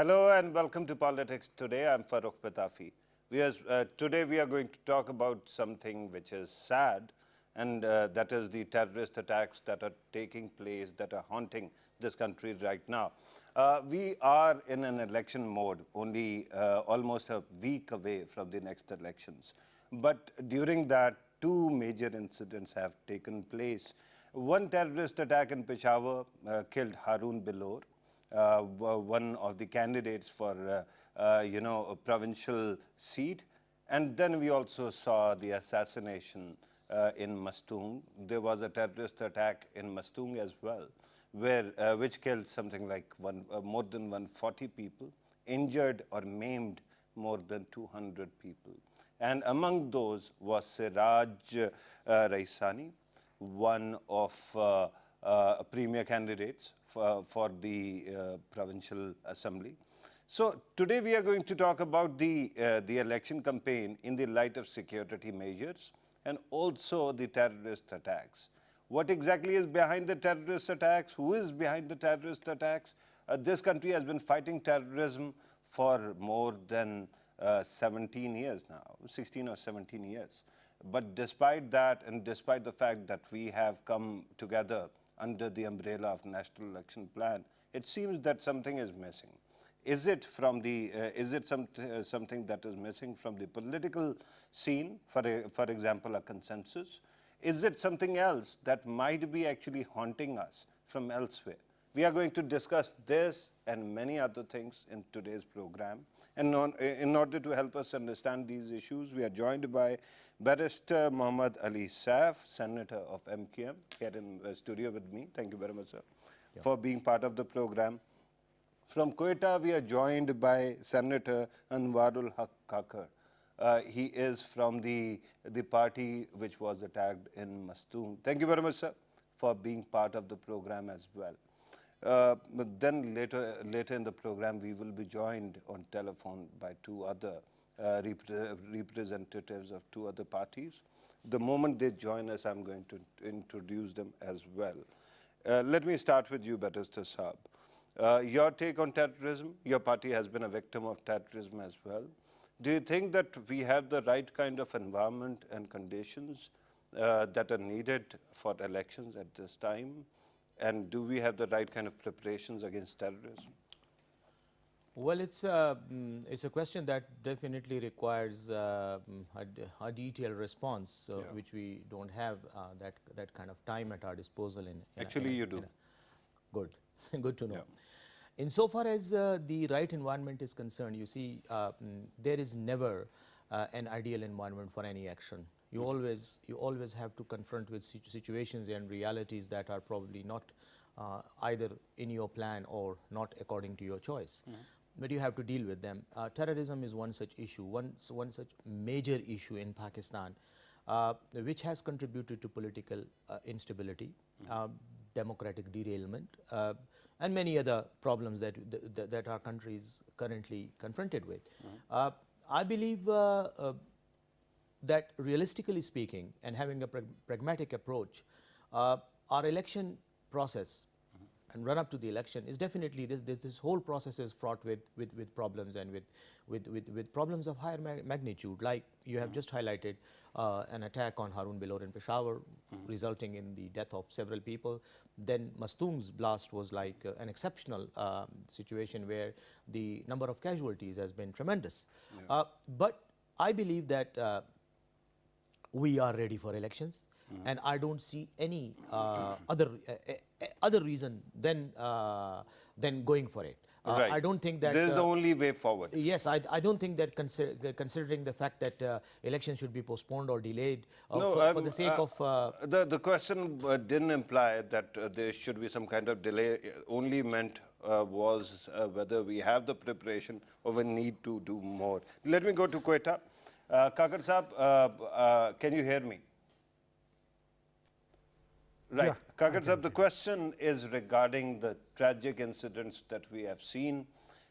Hello and welcome to Politics Today. I'm Farooq Patafi. Today we are going to talk about something which is sad, and that is the terrorist attacks that are taking place, that are haunting this country right now. We are in an election mode, only almost a week away from the next elections. But during that, two major incidents have taken place. One terrorist attack in Peshawar killed Harun Bilor, one of the candidates for a provincial seat, and then we also saw the assassination in Mastung. There was a terrorist attack in Mastung as well, which killed something like more than 140 people, injured or maimed more than 200 people. And among those was Siraj Raisani, one of premier candidates for the provincial assembly. So today we are going to talk about the election campaign in the light of security measures and also the terrorist attacks. What exactly is behind the terrorist attacks? Who is behind the terrorist attacks? This country has been fighting terrorism for more than 17 years now, 16 or 17 years. But despite that, and despite the fact that we have come together under the umbrella of National Election Plan, it seems that something is missing. Is it from the? Something that is missing from the political scene? For example, a consensus. Is it something else that might be actually haunting us from elsewhere? We are going to discuss this and many other things in today's program. And in order to help us understand these issues, we are joined by Barrister Muhammad Ali Saif, Senator of MKM, here in the studio with me. Thank you very much, sir, for being part of the program. From Quetta, we are joined by Senator Anwaar Kakar. He is from the party which was attacked in Mastung. Thank you very much, sir, for being part of the program as well. But then later in the program, we will be joined on telephone by two other representatives of two other parties. The moment they join us, I'm going to introduce them as well. Let me start with you, Barrister Saab. Your take on terrorism. Your party has been a victim of terrorism as well. Do you think that we have the right kind of environment and conditions that are needed for elections at this time? And do we have the right kind of preparations against terrorism? Well, it's a question that definitely requires a detailed response, which we don't have that kind of time at our disposal. Actually, you do. Good, good to know. Yeah. Insofar as the right environment is concerned, you see, there is never an ideal environment for any action. You always have to confront with situations and realities that are probably not either in your plan or not according to your choice. But you have to deal with them. Terrorism is one such issue, one such major issue in Pakistan, which has contributed to political instability, democratic derailment, and many other problems that our country is currently confronted with. I believe that realistically speaking and having a pragmatic approach, our election process and run up to the election is definitely, this whole process is fraught with problems and with problems of higher magnitude. Like you have just highlighted an attack on Harun Bilor in Peshawar, resulting in the death of several people. Then Mastung's blast was like an exceptional situation where the number of casualties has been tremendous. But I believe that we are ready for elections, and I don't see any other reason than going for it. Right. I don't think that this is the only way forward. Yes, I don't think that considering the fact that elections should be postponed or delayed for the sake of the question didn't imply that there should be some kind of delay. Only meant was whether we have the preparation or we need to do more. Let me go to Quetta. Kakar Saab, can you hear me? Right. Yeah, Kakar Saab, the question is regarding the tragic incidents that we have seen.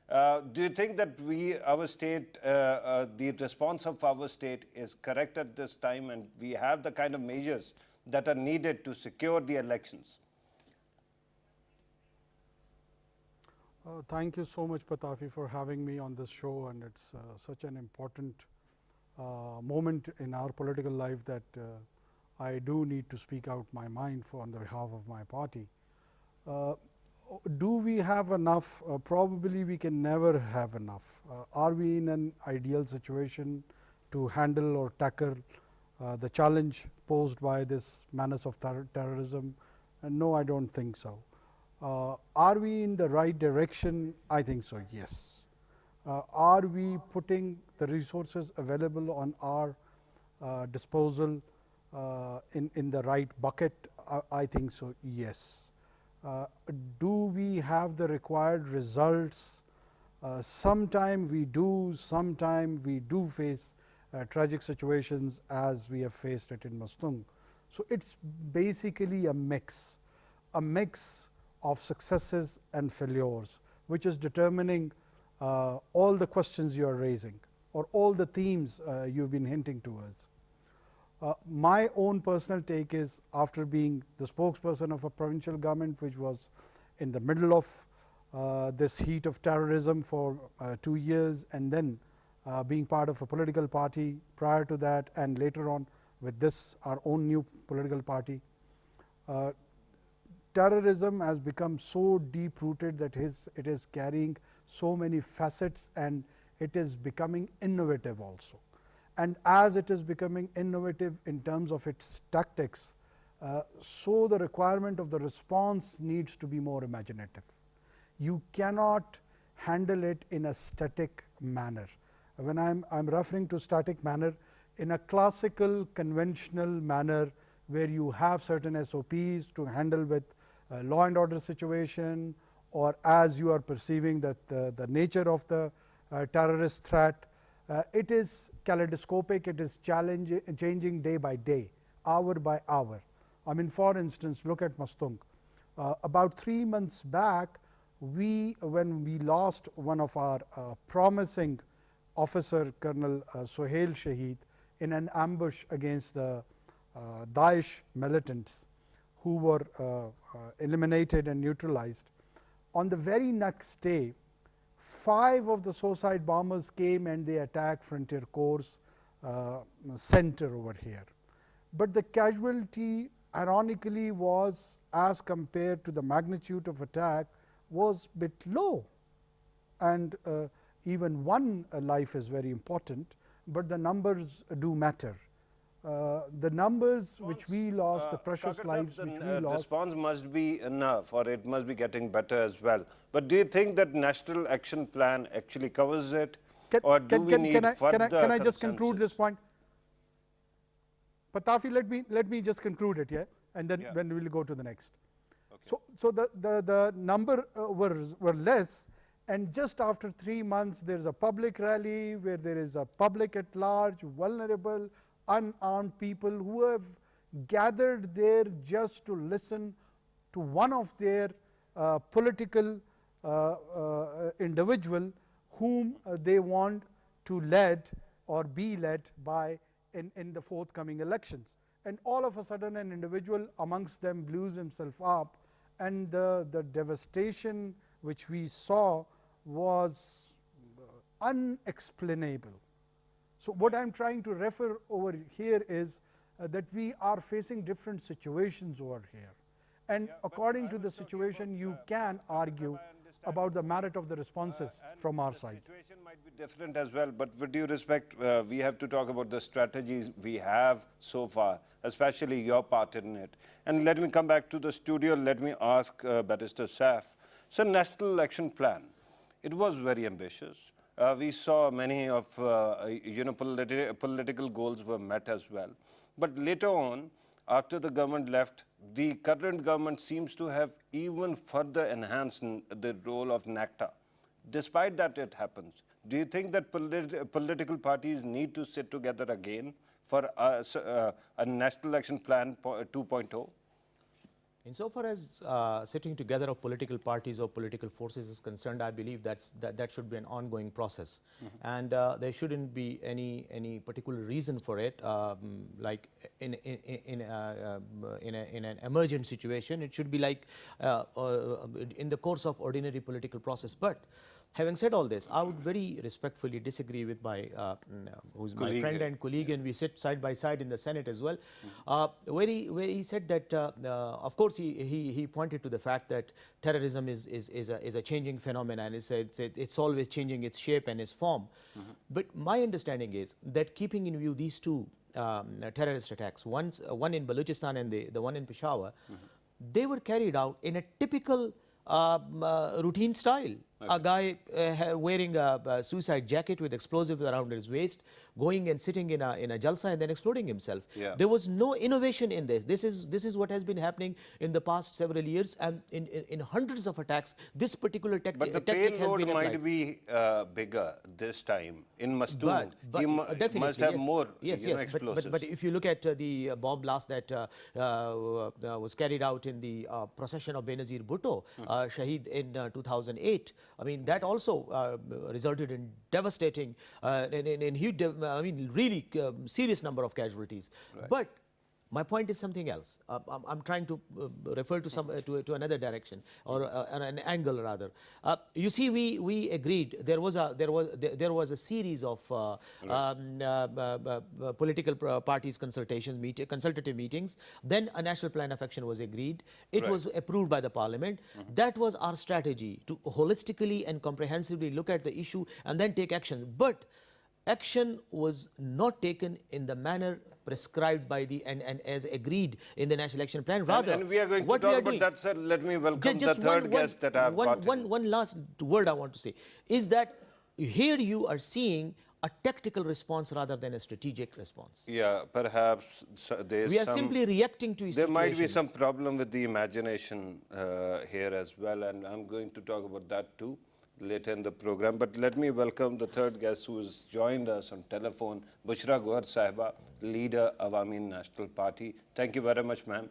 Do you think that our state, the response of our state is correct at this time, and we have the kind of measures that are needed to secure the elections? Thank you so much, Patafi, for having me on this show, and it's such an important moment in our political life that I do need to speak out my mind on the behalf of my party. Uh, do we have enough? Probably we can never have enough. Are we in an ideal situation to handle or tackle the challenge posed by this menace of terrorism? No, I don't think so. Are we in the right direction? I think so, yes. Are we putting the resources available on our disposal in the right bucket? I think so, yes. Do we have the required results? Sometime we do, sometime we do face tragic situations as we have faced it in Mastung. So it's basically a mix of successes and failures, which is determining all the questions you are raising or all the themes you've been hinting towards. My own personal take is, after being the spokesperson of a provincial government which was in the middle of this heat of terrorism for 2 years, and then being part of a political party prior to that, and later on with this our own new political party, terrorism has become so deep rooted that it is carrying so many facets, and it is becoming innovative also. And as it is becoming innovative in terms of its tactics, so the requirement of the response needs to be more imaginative. You cannot handle it in a static manner. When I'm referring to static manner, in a classical conventional manner where you have certain SOPs to handle with law and order situation, or as you are perceiving that the nature of the terrorist threat, it is kaleidoscopic, it is changing day by day, hour by hour. I mean, for instance, look at Mastung. About 3 months back, when we lost one of our promising officer, Colonel Sohail Shaheed, in an ambush against the Daesh militants who were eliminated and neutralized. On the very next day, 5 of the suicide bombers came and they attacked Frontier Corps center over here. But the casualty, ironically, was, as compared to the magnitude of attack, was a bit low. And even one life is very important, but the numbers do matter. The numbers which we lost, the precious lives which we lost. Response must be enough, or it must be getting better as well. But do you think that national action plan actually covers it, or do we need further? Can I just conclude this point? Patafi, let me just conclude it, yeah, and then when we will go to the next. Okay. So the number were less, and just after 3 months there is a public rally where there is a public at large, vulnerable, unarmed people who have gathered there just to listen to one of their political individual whom they want to lead or be led by in the forthcoming elections. And all of a sudden an individual amongst them blews himself up, and the devastation which we saw was unexplainable. So what I'm trying to refer over here is that we are facing different situations over here. And according to the situation, you can argue about the merit of the responses from our side. The situation might be different as well, but with due respect, we have to talk about the strategies we have so far, especially your part in it. And let me come back to the studio. Let me ask Barrister Saif. So, National Election Plan, it was very ambitious. We saw many of political goals were met as well. But later on, after the government left, the current government seems to have even further enhanced the role of NACTA. Despite that it happens, do you think that political parties need to sit together again for a National Election Plan 2.0? Insofar as sitting together of political parties or political forces is concerned, I believe that should be an ongoing process, and there shouldn't be any particular reason for it. Like in an emergent situation, it should be like in the course of ordinary political process. But having said all this, I would very respectfully disagree with my who's my friend and colleague, and we sit side by side in the Senate as well, where he said that, of course, he pointed to the fact that terrorism is a changing phenomenon, and he said it's always changing its shape and its form. But my understanding is that keeping in view these two terrorist attacks, one in Balochistan and the one in Peshawar, they were carried out in a typical routine style. Okay. A guy wearing a suicide jacket with explosives around his waist, going and sitting in a jalsa and then exploding himself. Yeah. There was no innovation in this. This is what has been happening in the past several years, and in hundreds of attacks, this particular tactic has been applied. But the payload might be bigger this time. In Mastung, he must have more explosives. But if you look at the bomb blast that was carried out in the procession of Benazir Bhutto, Shaheed in 2008, I mean, that also resulted in devastating, in huge, really serious number of casualties. Right. But my point is something else. I'm trying to refer to another direction, or an angle rather. You see, we agreed there was a series of political parties consultative meetings. Then a national plan of action was agreed. It was approved by the Parliament. That was our strategy, to holistically and comprehensively look at the issue and then take action. But action was not taken in the manner prescribed by and as agreed in the National Action Plan. Rather, and we are going to talk about that, sir. Let me welcome the third guest that I have got. One last word I want to say is that here you are seeing a tactical response rather than a strategic response. Yeah, perhaps we are simply reacting to situations. There might be some problem with the imagination here as well, and I'm going to talk about that too later in the program. But let me welcome the third guest who has joined us on telephone, Bushra Gohar Sahiba, leader Awami National Party. Thank you very much, ma'am,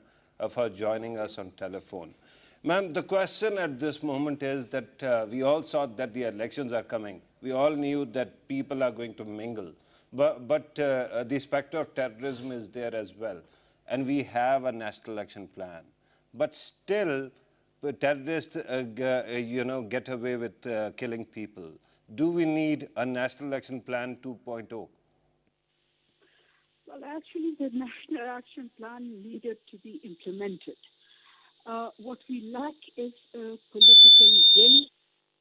for joining us on telephone. Ma'am, the question at this moment is that we all saw that the elections are coming. We all knew that people are going to mingle. But the specter of terrorism is there as well. And we have a national action plan. But still, terrorists, get away with killing people. Do we need a National Action Plan 2.0? Well, actually, the National Action Plan needed to be implemented. What we lack is a political will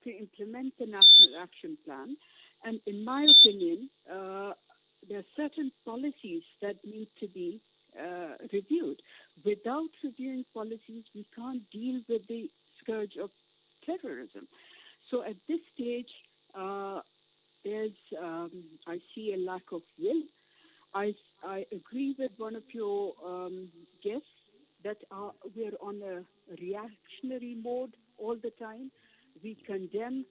to implement the National Action Plan. And in my opinion, there are certain policies that need to be reviewed. Without reviewing policies, we can't deal with the scourge of terrorism. So at this stage, I see a lack of will. I agree with one of your guests that we're on a reactionary mode all the time. We condemn,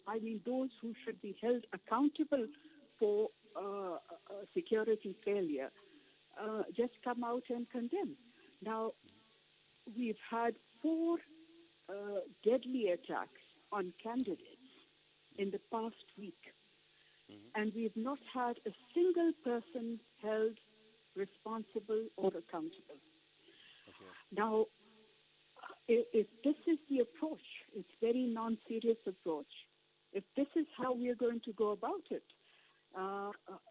those who should be held accountable for security failure. Just come out and condemn. Now, we've had 4 deadly attacks on candidates in the past week, and we've not had a single person held responsible or accountable. Okay. Now, if this is the approach, it's very non-serious approach. If this is how we are going to go about it,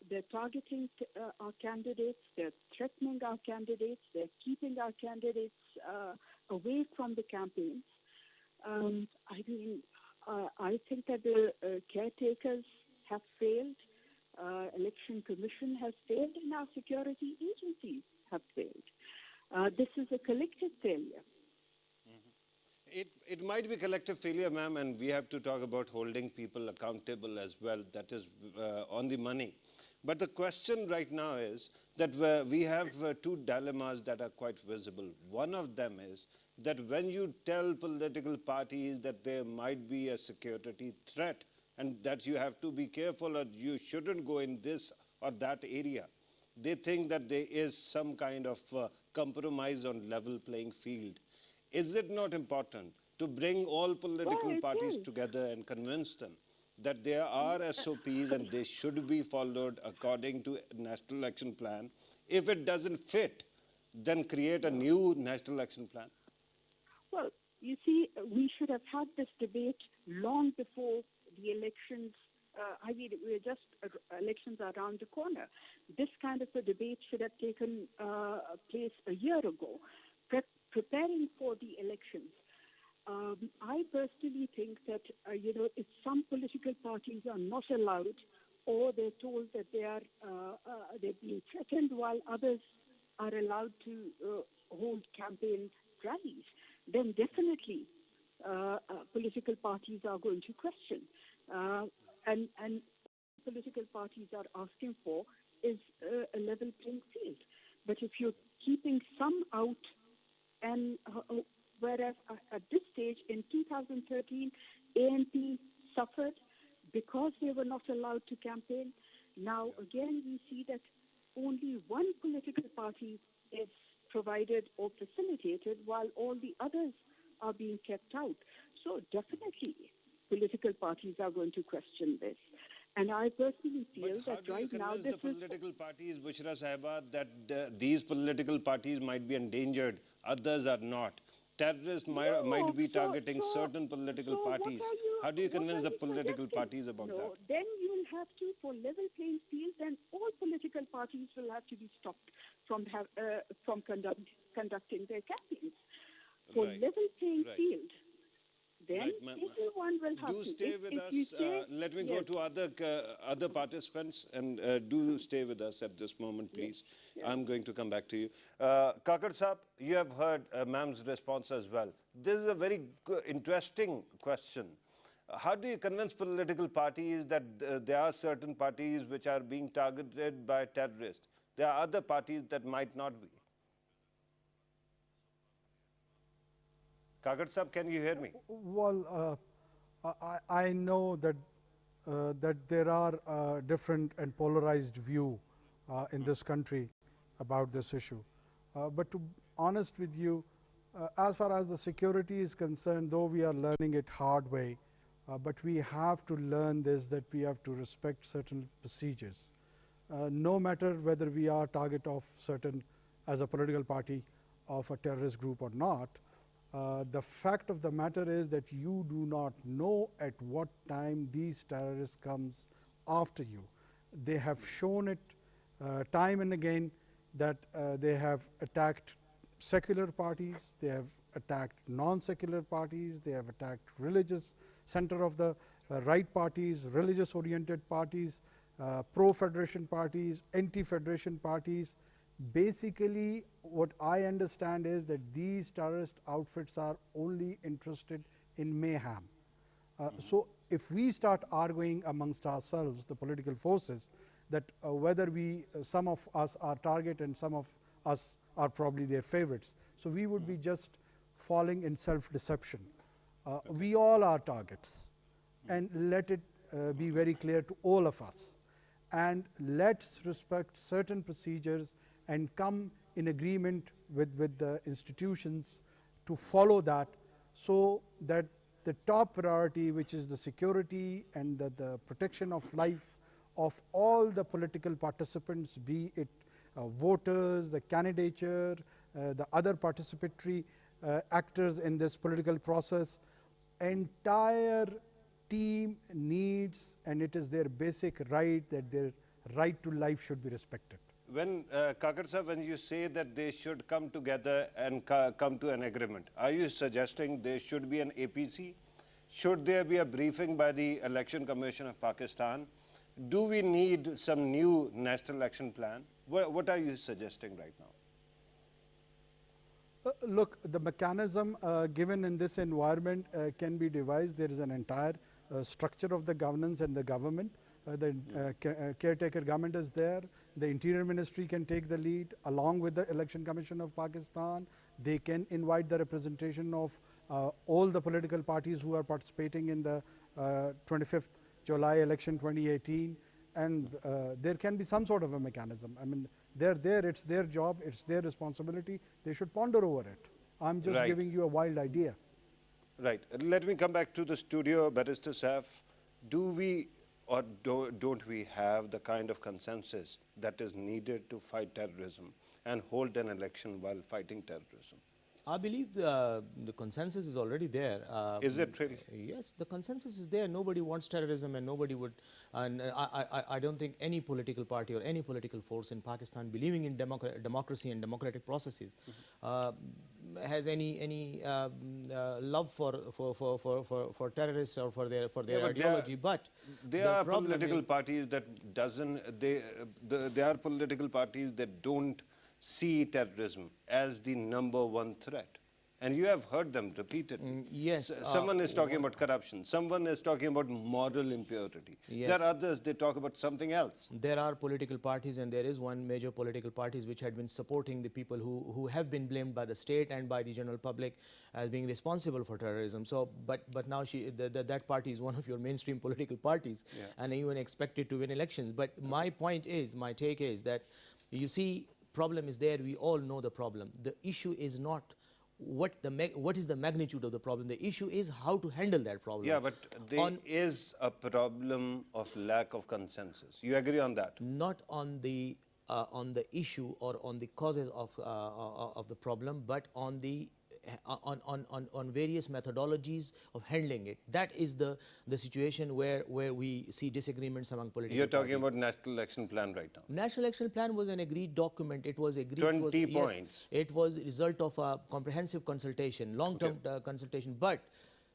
they're targeting our candidates, they're threatening our candidates, they're keeping our candidates away from the campaigns. I think that the caretakers have failed, Election Commission has failed, and our security agencies have failed. This is a collective failure. It might be collective failure, ma'am, and we have to talk about holding people accountable as well. That is on the money. But the question right now is that we have 2 dilemmas that are quite visible. One of them is that when you tell political parties that there might be a security threat and that you have to be careful or you shouldn't go in this or that area, they think that there is some kind of compromise on level playing field. Is it not important to bring all political it parties is. together and convince them that there are SOPs and they should be followed according to National Action Plan? If it doesn't fit, then create a new National Action Plan. Well, you see, we should have had this debate long before the elections. I mean, we're just, elections are around the corner. This kind of a debate should have taken place a year ago, preparing for the elections. I personally think that, if some political parties are not allowed or they're told that they're being threatened while others are allowed to hold campaign rallies, then definitely political parties are going to question. And political parties are asking for is a level playing field. But if you're keeping some out, and whereas at this stage in 2013, ANP suffered because they were not allowed to campaign. Now again we see that only one political party is provided or facilitated while all the others are being kept out. So definitely political parties are going to question this. And I personally feel that right now this is... How do you convince the political parties, Bushra Sahiba, that these political parties might be endangered, others are not? Terrorists might be targeting certain political parties. How do you convince the political parties about that? Then you will have to, for level playing field, then all political parties will have to be stopped from conducting their campaigns. For level playing field, then everyone will have to. Do stay with us. Let me go to other participants, and do stay with us at this moment, please. Yes. I'm going to come back to you. Kakar Saab, you have heard ma'am's response as well. This is a very interesting question. How do you convince political parties that there are certain parties which are being targeted by terrorists? There are other parties that might not be. Kakar Saab, can you hear me? Well, I know that that there are different and polarized view in this country about this issue. But to be honest with you, as far as the security is concerned, though we are learning it hard way, but we have to learn this, that we have to respect certain procedures. No matter whether we are target of certain, as a political party, of a terrorist group or not, the fact of the matter is that you do not know at what time these terrorists comes after you. They have shown it time and again that they have attacked secular parties, they have attacked non-secular parties, they have attacked religious center of the right parties, religious oriented parties, pro-federation parties, anti-federation parties. Basically, what I understand is that these terrorist outfits are only interested in mayhem. So if we start arguing amongst ourselves, the political forces, that whether some of us are target and some of us are probably their favorites, so we would be just falling in self-deception. We all are targets, and let it be very clear to all of us. And let's respect certain procedures and come in agreement with the institutions to follow that, so that the top priority, which is the security and the protection of life of all the political participants, be it voters, the candidature, the other participatory actors in this political process, entire team needs, and it is their basic right, that their right to life should be respected. When, Kakar Sahib, when you say that they should come together and come to an agreement, are you suggesting there should be an APC? Should there be a briefing by the Election Commission of Pakistan? Do we need some new National Action Plan? What are you suggesting right now? Look, the mechanism given in this environment can be devised. There is an entire structure of the governance and the government. The caretaker government is there. The Interior Ministry can take the lead along with the Election Commission of Pakistan. They can invite the representation of all the political parties who are participating in the 25th July election 2018, and there can be some sort of a mechanism. I mean, they're there, it's their job, it's their responsibility. They should ponder over it. I'm just Right. giving you a wild idea. Right. Let me come back to the studio, Barrister Saif. Do we or don't we have the kind of consensus that is needed to fight terrorism and hold an election while fighting terrorism? I believe the consensus is already there. Is it really? Yes, the consensus is there. Nobody wants terrorism, and nobody would. And I don't think any political party or any political force in Pakistan believing in democracy and democratic processes has any love for terrorists or for their but ideology. But there the are problem political is- parties that there are political parties that don't see terrorism as the #1 threat. And you have heard them repeatedly. yes, Someone is talking about corruption. Someone is talking about moral impurity. Yes. There are others, they talk about something else. There are political parties, and there is one major political parties which had been supporting the people who have been blamed by the state and by the general public as being responsible for terrorism. So, but now that party is one of your mainstream political parties, and even expected to win elections. But my take is that, you see, problem is there. We all know the problem. The issue is not what is the magnitude of the problem. The issue is how to handle that problem. Yeah, but there is a problem of lack of consensus. You agree on that? Not on the issue or on the causes of the problem, but on the on various methodologies of handling it. That is the situation where we see disagreements among political You're talking parties. about National Election Plan right now. National Action Plan was an agreed document. It was agreed. 20 yes, points. it was a result of a comprehensive consultation, long-term consultation, but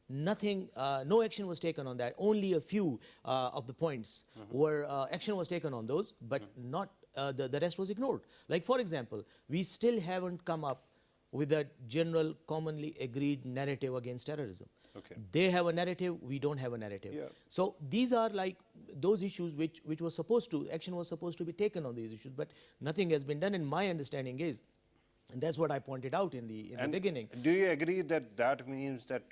nothing, no action was taken on that. Only a few of the points were action was taken on those, but not the rest was ignored. Like, for example, we still haven't come up with a general, commonly agreed narrative against terrorism. Okay. They have a narrative, we don't have a narrative. Yeah. So these are like those issues which was supposed to, action was supposed to be taken on these issues, but nothing has been done. And my understanding is, and that's what I pointed out in the beginning. Do you agree that that means that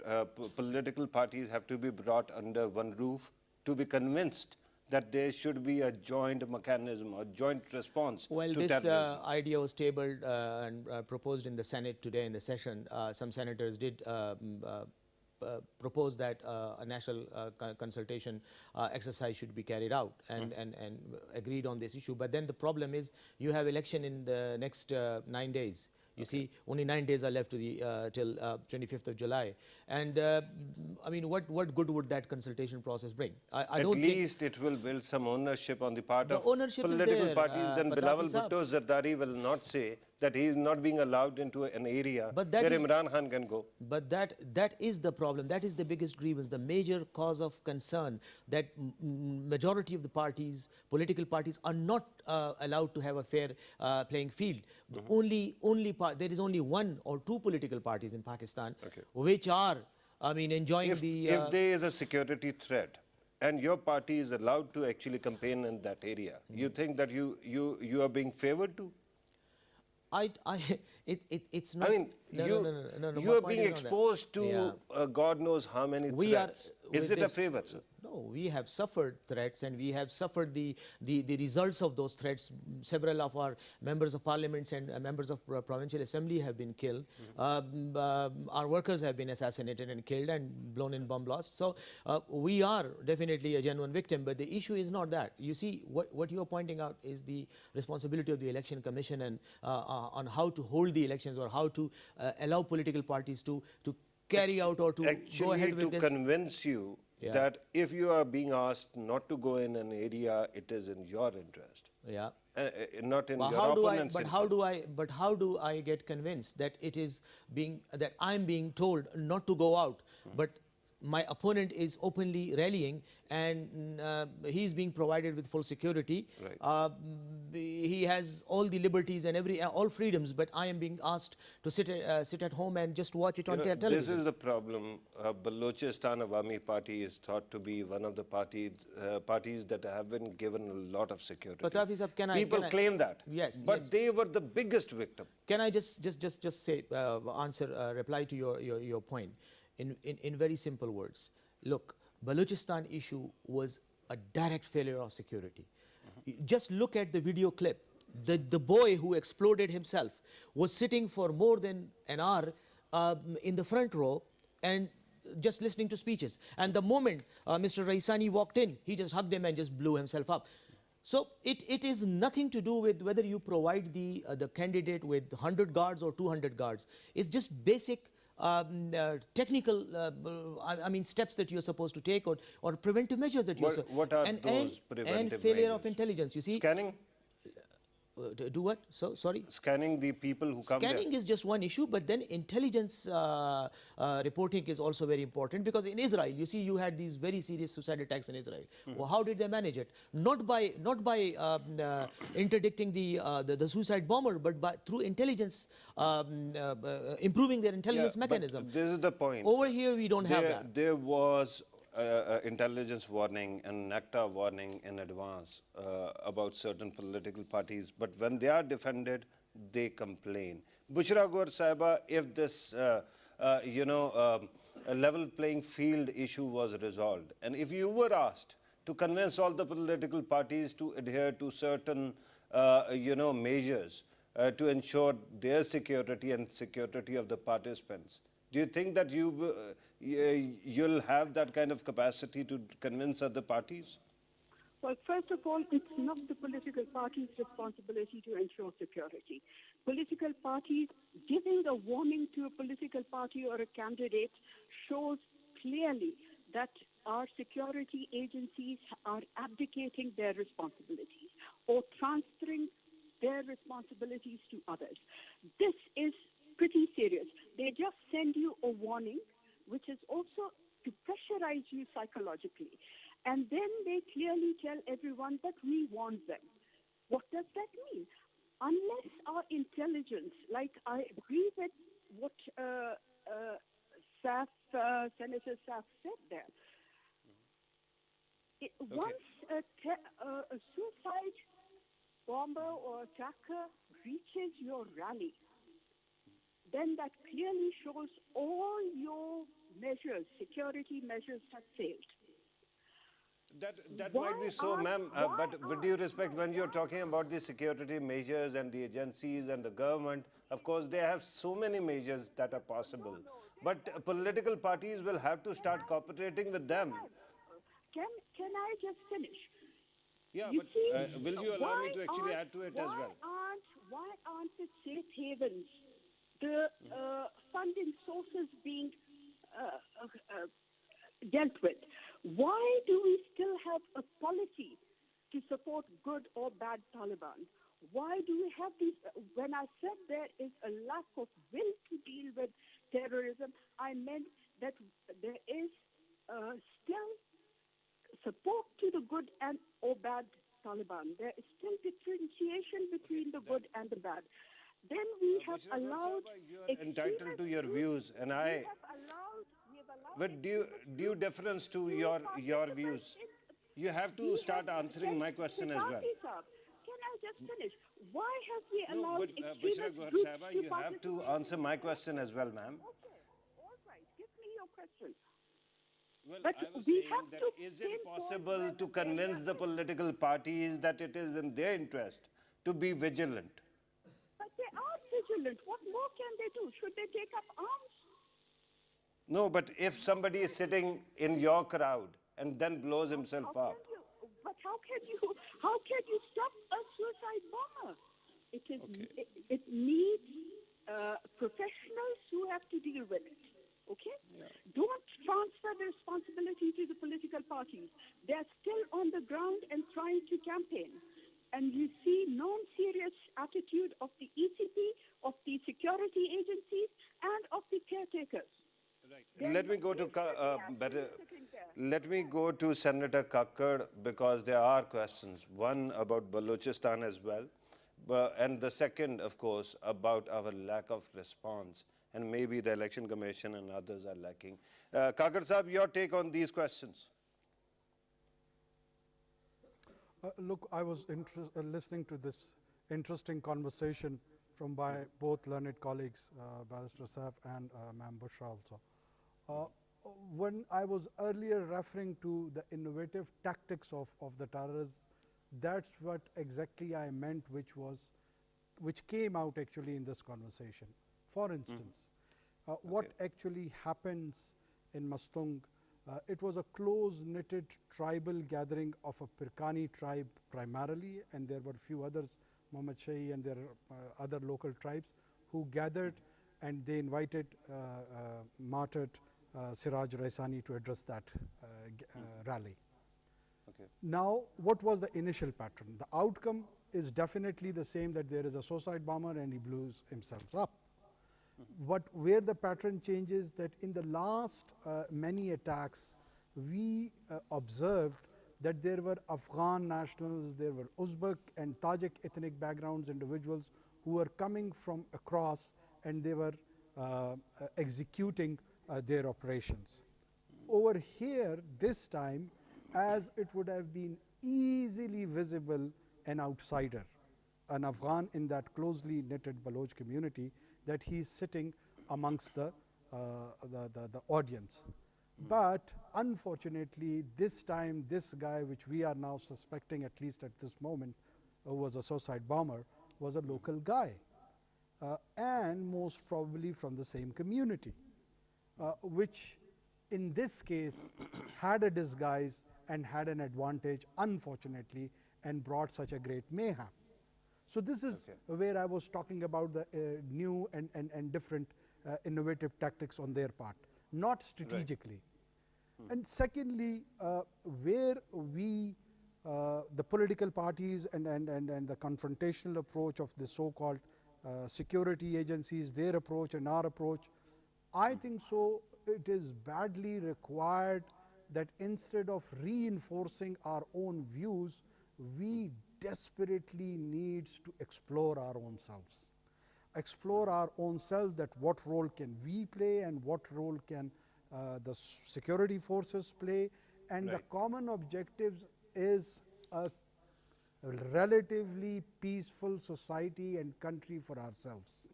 political parties have to be brought under one roof to be convinced that there should be a joint mechanism or joint response Well, to this terrorism? idea was tabled and proposed in the Senate today in the session. Some senators did propose that a national consultation exercise should be carried out and agreed on this issue. But then the problem is you have election in the next 9 days. You see, only 9 days are left to the till 25th of July, and I mean, what good would that consultation process bring? I At don't least it will build some ownership on the part The of ownership is political there, parties. Then Patafi Bilawal Saab. Bhutto Zardari will not say that he is not being allowed into an area But that where is- Imran Khan can go. But that is the problem. That is the biggest grievance, the major cause of concern, that majority of the parties, political parties, are not allowed to have a fair playing field. The there is only one or two political parties in Pakistan which are, I mean, enjoying If the. there is a security threat and your party is allowed to actually campaign in that area, you think that you are being favored to? It's not. I mean, no, you my are point being is not that. exposed to Yeah. God knows how many We are threats. Is with it a this- favor, sir? No, we have suffered threats, and we have suffered the results of those threats. Several of our members of parliaments and members of provincial assembly have been killed. Our workers have been assassinated and killed and blown in bomb blasts. So we are definitely a genuine victim, but the issue is not that. You see, what you are pointing out is the responsibility of the election commission and on how to hold the elections or how to allow political parties to carry out or to go Actually, ahead with to this. convince you Yeah. that if you are being asked not to go in an area, it is in your interest, Yeah. not in But your opponent's interest. But how do I get convinced that that I'm being told not to go out, but my opponent is openly rallying and he's being provided with full security. Right. He has all the liberties and all freedoms, but I am being asked to sit at home and just watch it on television. This is the problem. Balochistan Awami Party is thought to be one of the parties that have been given a lot of security. Patafi Sahab, People claim that. Yes, But yes. they were the biggest victim. Can I just say, reply to your point in very simple words? Look, Balochistan issue was a direct failure of security. Just look at the video clip. The boy who exploded himself was sitting for more than an hour in the front row and just listening to speeches. And the moment Mr. Raisani walked in, he just hugged him and just blew himself up. So it is nothing to do with whether you provide the candidate with 100 guards or 200 guards. It's just basic technical, I mean, steps that you're supposed to take, or preventive measures that you're supposed to take. What are those preventive and failure measures? of intelligence. You see, Scanning? do what? So sorry. Scanning the people who come there. Scanning is just one issue, but then intelligence reporting is also very important, because in Israel, you see, you had these very serious suicide attacks in Israel. Well, how did they manage it? Not by interdicting the suicide bomber, but through intelligence, improving their intelligence mechanism. But this is the point. Over here, we don't have that. There was intelligence warning and NACTA warning in advance about certain political parties, but when they are defended, they complain. Bushra Gohar Sahiba, if this a level playing field issue was resolved, and if you were asked to convince all the political parties to adhere to certain measures to ensure their security and security of the participants, do you think that you'll have that kind of capacity to convince other parties? Well, first of all, it's not the political party's responsibility to ensure security. Political parties giving a warning to a political party or a candidate shows clearly that our security agencies are abdicating their responsibilities or transferring their responsibilities to others. This is pretty serious. They just send you a warning, which is also to pressurize you psychologically. And then they clearly tell everyone that we warned them. What does that mean? Unless our intelligence, like I agree with what Senator Saif said there, once a suicide bomber or attacker reaches your rally, then that clearly shows all your measures, security measures, have failed. That might be so, ma'am, but with due respect, when you're talking about the security measures and the agencies and the government, of course, they have so many measures that are possible. But political parties will have to start cooperating with them. Can I just finish? Yeah, You but see, will you allow me to actually aren't- add to it as well? Why aren't the safe havens, the funding sources being dealt with? Why do we still have a policy to support good or bad Taliban? Why do we have these? When I said there is a lack of will to deal with terrorism, I meant that there is still support to the good and or bad Taliban. There is still differentiation between the good and the bad. Then we have Bushra Gohar allowed. Sahiba, you are entitled to your views, and I, We have allowed with due deference to your views, you have to start answering my question as well. Can I just finish? Why have we No, allowed but Bushra extremist Gohar groups Sahiba, to you have to participate? answer my question as well, ma'am. Okay, all right. Give me your question. Well, But I was we saying have that to is it pinpoint possible where to the convince area the is. political parties that it is in their interest to be vigilant? But they are vigilant. What more can they do? Should they take up arms? No, but if somebody is sitting in your crowd and then blows himself up, How can you stop a suicide bomber? It needs professionals who have to deal with it. Okay? Yeah. Don't transfer the responsibility to the political parties. They're still on the ground and trying to campaign. And you see non-serious attitude of the ECP, of the security agencies, and of the caretakers. right. Let me go to Senator Kakar, because there are questions. One about Balochistan as well, and the second, of course, about our lack of response, and maybe the Election Commission and others are lacking. Kakar Sahab, your take on these questions? Look, I was listening to this interesting conversation from by both learned colleagues, Barrister Saif and Ma'am Bushra also. When I was earlier referring to the innovative tactics of the terrorists, that's what exactly I meant, which came out actually in this conversation. For instance, What actually happens in Mastung, it was a close-knitted tribal gathering of a Pirkani tribe primarily, and there were a few others, Muhammad Shahi and their other local tribes, who gathered, and they invited martyred Siraj Raisani to address that rally. Okay. Now, what was the initial pattern? The outcome is definitely the same, that there is a suicide bomber and he blows himself up. But where the pattern changes, that in the last many attacks, we observed that there were Afghan nationals, there were Uzbek and Tajik ethnic backgrounds individuals who were coming from across, and they were executing their operations. Over here, this time, as it would have been easily visible an outsider, an Afghan in that closely knitted Baloch community, that he is sitting amongst the audience. But unfortunately, this time, this guy, which we are now suspecting, at least at this moment, who was a suicide bomber, was a local guy, and most probably from the same community, which in this case had a disguise and had an advantage, unfortunately, and brought such a great mayhem. So this is where I was talking about the new and different innovative tactics on their part, not strategically. Right. And secondly, where we, the political parties and the confrontational approach of the so-called security agencies, their approach and our approach, I think so it is badly required that instead of reinforcing our own views, we desperately needs to explore our own selves. Explore our own selves, that what role can we play and what role can the security forces play, and the common objectives is a relatively peaceful society and country for ourselves.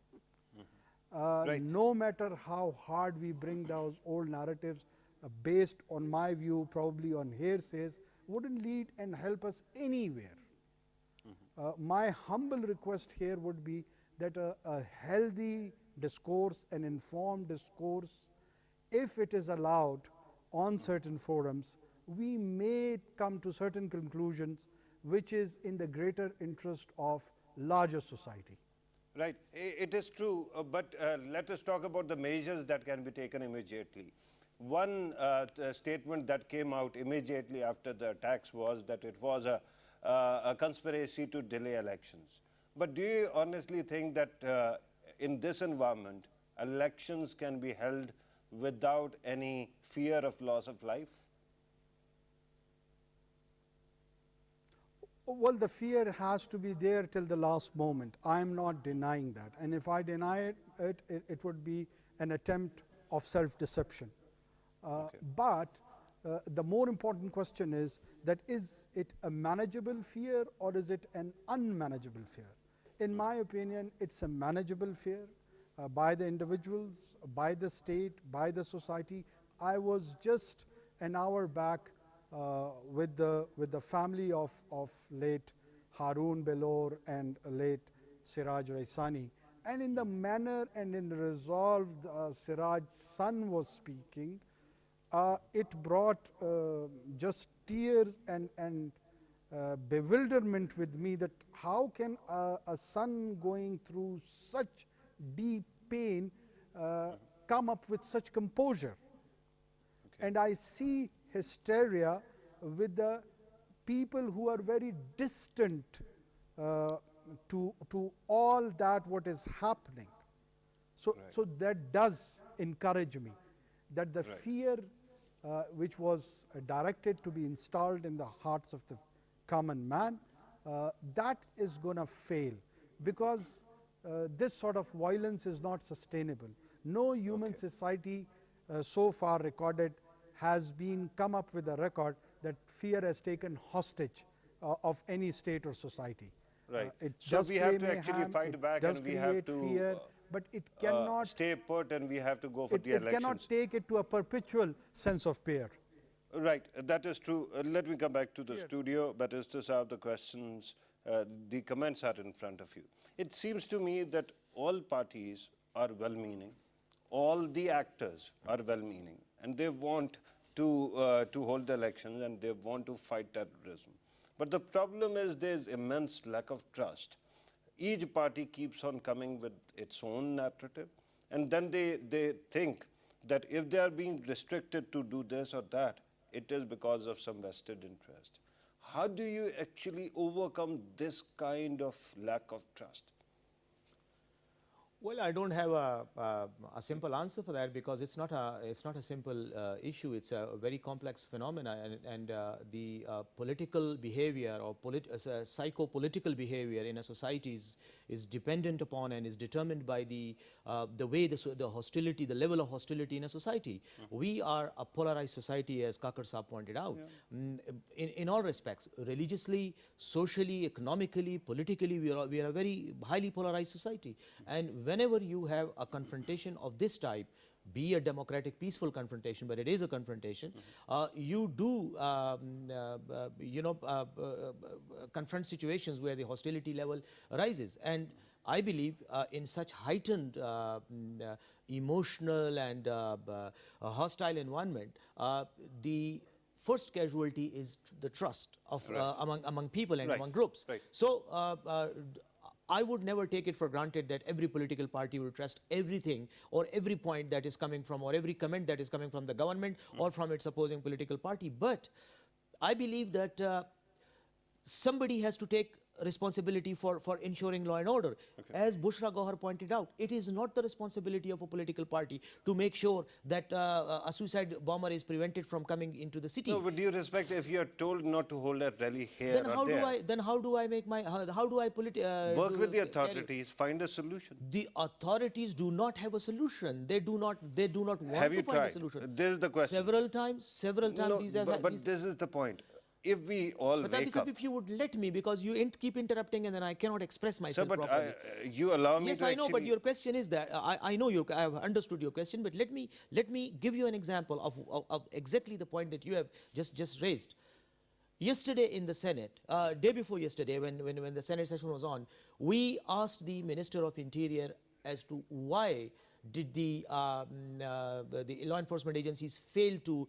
No matter how hard we bring those old narratives, based on my view, probably on hearsays, wouldn't lead and help us anywhere. My humble request here would be that a healthy discourse, an informed discourse, if it is allowed on certain forums, we may come to certain conclusions which is in the greater interest of larger society. Right, it is true, but let us talk about the measures that can be taken immediately. One statement that came out immediately after the attacks was that it was a conspiracy to delay elections. But do you honestly think that in this environment, elections can be held without any fear of loss of life? Well, the fear has to be there till the last moment. I am not denying that. And if I deny it, it would be an attempt of self-deception. But the more important question is that is it a manageable fear or is it an unmanageable fear? In my opinion, it's a manageable fear by the individuals, by the state, by the society. I was just an hour back with the family of late Harun Belor and late Siraj Raisani, and in the manner and in the resolve Siraj's son was speaking, it brought just tears and bewilderment with me, that how can a son going through such deep pain come up with such composure? And I see hysteria with the people who are very distant to all that what is happening. So, so that does encourage me that the fear which was directed to be installed in the hearts of the common man, that is going to fail, because this sort of violence is not sustainable. No human society so far recorded has been come up with a record that fear has taken hostage of any state or society. Right. It so does we have to play actually mayhem, fight back, does and we have to fear, but it cannot stay put, and we have to go for the it elections. cannot take it to a perpetual sense of fear. Right, that is true. Let me come back to the studio. Barrister Saab, the questions, the comments are in front of you. It seems to me that all parties are well-meaning. all the actors are well-meaning and they want to hold the elections and they want to fight terrorism. But the problem is there's immense lack of trust. Each party keeps on coming with its own narrative, and then they think that if they are being restricted to do this or that, it is because of some vested interest. How do you actually overcome this kind of lack of trust? Well, I don't have a simple answer for that, because it's not a simple issue. It's a very complex phenomena, and the political behavior or psycho-political behavior in a society is dependent upon and is determined by the way the hostility, the level of hostility in a society. We are a polarized society, as Kakar Saab pointed out, in all respects, religiously, socially, economically, politically. We are a very highly polarized society, and whenever you have a confrontation of this type, be a democratic, peaceful confrontation, but it is a confrontation, you do, confront situations where the hostility level rises. And I believe in such heightened emotional and hostile environment, the first casualty is the trust of among people and among groups. So I would never take it for granted that every political party will trust everything or every point that is coming from, or every comment that is coming from the government or from its opposing political party. But I believe that somebody has to take responsibility for ensuring law and order. As Bushra Gohar pointed out, it is not the responsibility of a political party to make sure that a suicide bomber is prevented from coming into the city. No, but do you respect if you are told not to hold a rally here or there? Then how do I make my, how do I work with the authorities, find a solution? The authorities do not have a solution. They do not want to find a solution. This is the question. Several times. No, but this is the point. If we all wake up... If you would let me, because you keep interrupting and then I cannot express myself properly. You allow me to Yes, I know, but your question is that, I know I have understood your question, but let me give you an example of exactly the point that you have just raised. Yesterday in the Senate, day before yesterday, when the Senate session was on, we asked the Minister of Interior as to why did the law enforcement agencies fail to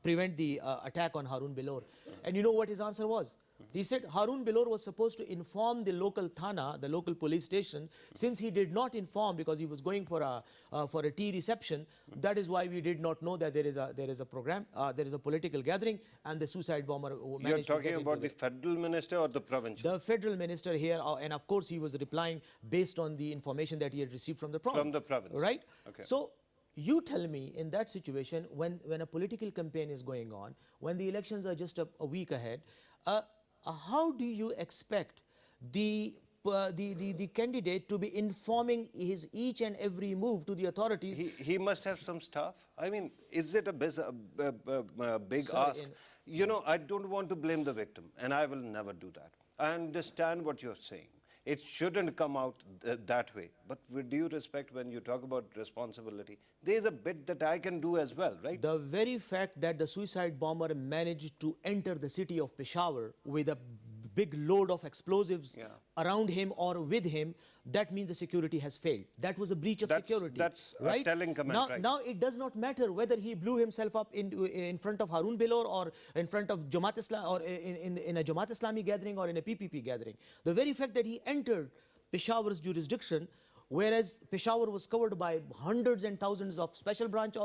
prevent the attack on Harun Bilor. And you know what his answer was? He said Harun Bilor was supposed to inform the local thana, the local police station. Since he did not inform because he was going for a tea reception, that is why we did not know that there is a program, there is a political gathering, and the suicide bomber managed to get into. You're talking about the federal minister or the provincial? The federal minister here, and of course he was replying based on the information that he had received from the province. From the province. Right? Okay. So you tell me, in that situation, when a political campaign is going on, when the elections are just a week ahead, how do you expect the candidate to be informing his each and every move to the authorities? He must have some staff. I mean, is it a big ask? You know, I don't want to blame the victim, and I will never do that. I understand what you're saying. It shouldn't come out that way. But with due respect, when you talk about responsibility, there's a bit that I can do as well, right? The very fact that the suicide bomber managed to enter the city of Peshawar with a big load of explosives around him or with him, that means the security has failed. That was a breach of security. That's right? a telling comment, right? Now it does not matter whether he blew himself up in front of Harun Bilor or in front of Jamaat Islam, or in a Jamaat Islami gathering or in a PPP gathering. The very fact that he entered Peshawar's jurisdiction, whereas Peshawar was covered by hundreds and thousands of special branch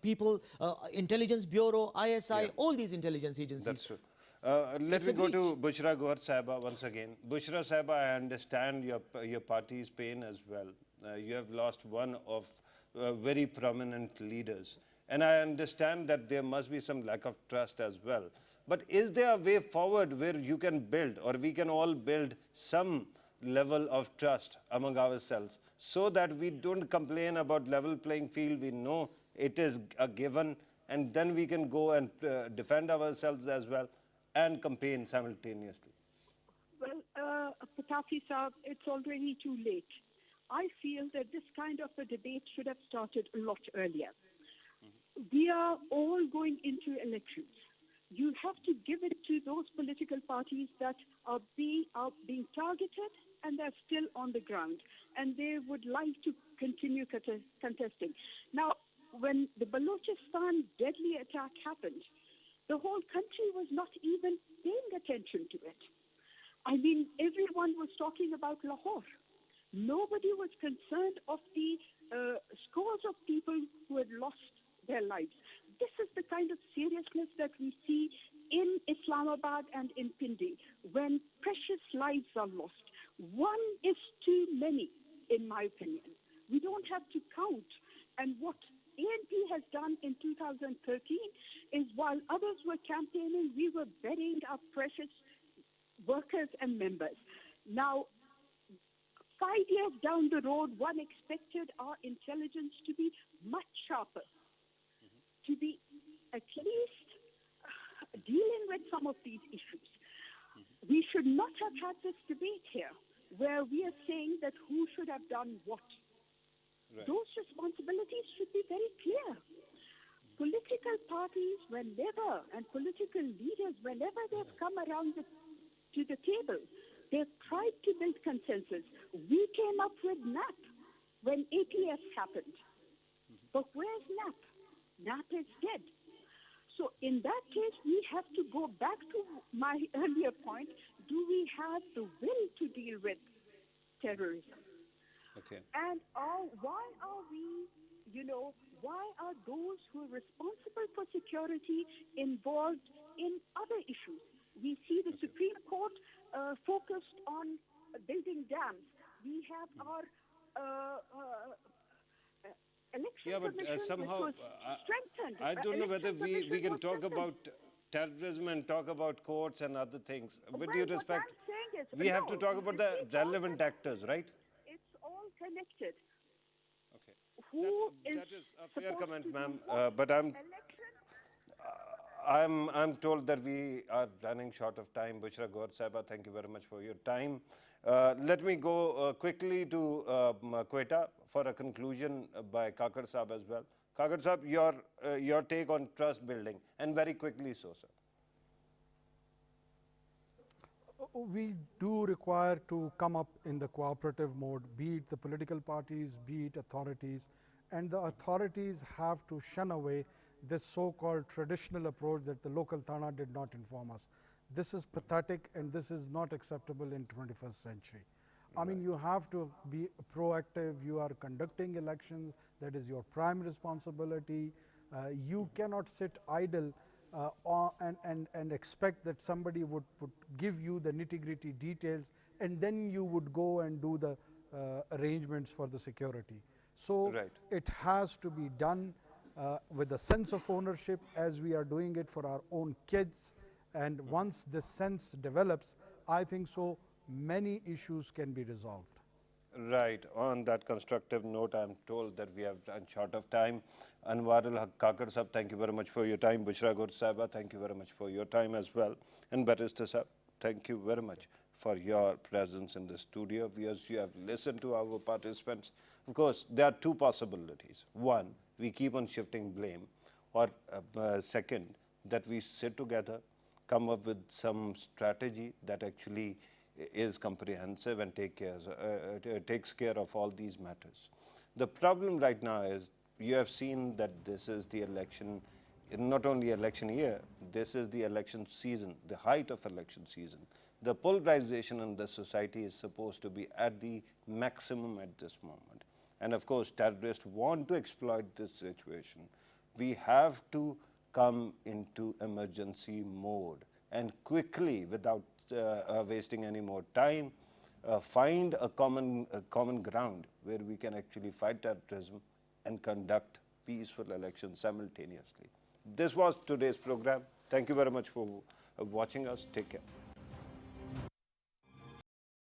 people, Intelligence Bureau, ISI, all these intelligence agencies. That's true. Let me go to Bushra Gohar Sahiba once again. Bushra Sahiba, I understand your party's pain as well. You have lost one of very prominent leaders. And I understand that there must be some lack of trust as well. But is there a way forward where you can build, or we can all build some level of trust among ourselves, so that we don't complain about level playing field? We know it is a given, and then we can go and defend ourselves as well and campaign simultaneously. Well, Patafi Saab, it's already too late. I feel that this kind of a debate should have started a lot earlier. We are all going into elections. You have to give it to those political parties that are being targeted and they're still on the ground. and they would like to continue contesting. Now, when the Balochistan deadly attack happened, the whole country was not even paying attention to it. I mean, everyone was talking about Lahore. Nobody was concerned of the scores of people who had lost their lives. This is the kind of seriousness that we see in Islamabad and in Pindi when precious lives are lost. One is too many, in my opinion. We don't have to count. And what ANP has done in 2013 is while others were campaigning, we were burying our precious workers and members. Now, 5 years down the road, one expected our intelligence to be much sharper, to be at least dealing with some of these issues. We should not have had this debate here where we are saying that who should have done what. Right. Those responsibilities should be very clear. Political parties, whenever, and political leaders, whenever they've come around to the table, they've tried to build consensus. We came up with NAP when APS happened. But where's NAP? NAP is dead. So in that case, we have to go back to my earlier point. Do we have the will to deal with terrorism? Okay. And why are we, why are those who are responsible for security involved in other issues? We see the Supreme Court focused on building dams. We have our election commission, somehow, which was strengthened. I don't know whether we can talk about terrorism and talk about courts and other things. With due respect, we have to talk about the relevant actors, right? It's all connected. Okay. That is a fair comment, ma'am. But I'm told that we are running short of time. Bushra Gohar Saiba, thank you very much for your time. Let me go quickly to Quetta for a conclusion by Kakar Saab as well. Kakar Saab, your take on trust building, and very quickly so, sir. We do require to come up in the cooperative mode, be it the political parties, be it authorities, and the authorities have to shun away this so-called traditional approach that the local Thana did not inform us. This is pathetic and this is not acceptable in 21st century. I mean, you have to be proactive. You are conducting elections. That is your prime responsibility. You cannot sit idle and expect that somebody would give you the nitty-gritty details and then you would go and do the arrangements for the security. So it has to be done with a sense of ownership as we are doing it for our own kids. And once this sense develops, I think so many issues can be resolved. Right. On that constructive note, I'm told that we have run short of time. Anwaar Kakar Sahab, thank you very much for your time. Bushra Gohar Saiba, thank you very much for your time as well. And Barrister Sahab, thank you very much for your presence in the studio. As you have listened to our participants, of course, there are two possibilities. One, we keep on shifting blame, or second, that we sit together, come up with some strategy that actually is comprehensive and takes care of all these matters. The problem right now is you have seen that this is the election, not only election year, this is the election season, the height of election season. The polarization in the society is supposed to be at the maximum at this moment. And of course, terrorists want to exploit this situation. We have to come into emergency mode and quickly, without wasting any more time, find a common ground where we can actually fight terrorism and conduct peaceful elections simultaneously. This was today's program. Thank you very much for watching us. Take care.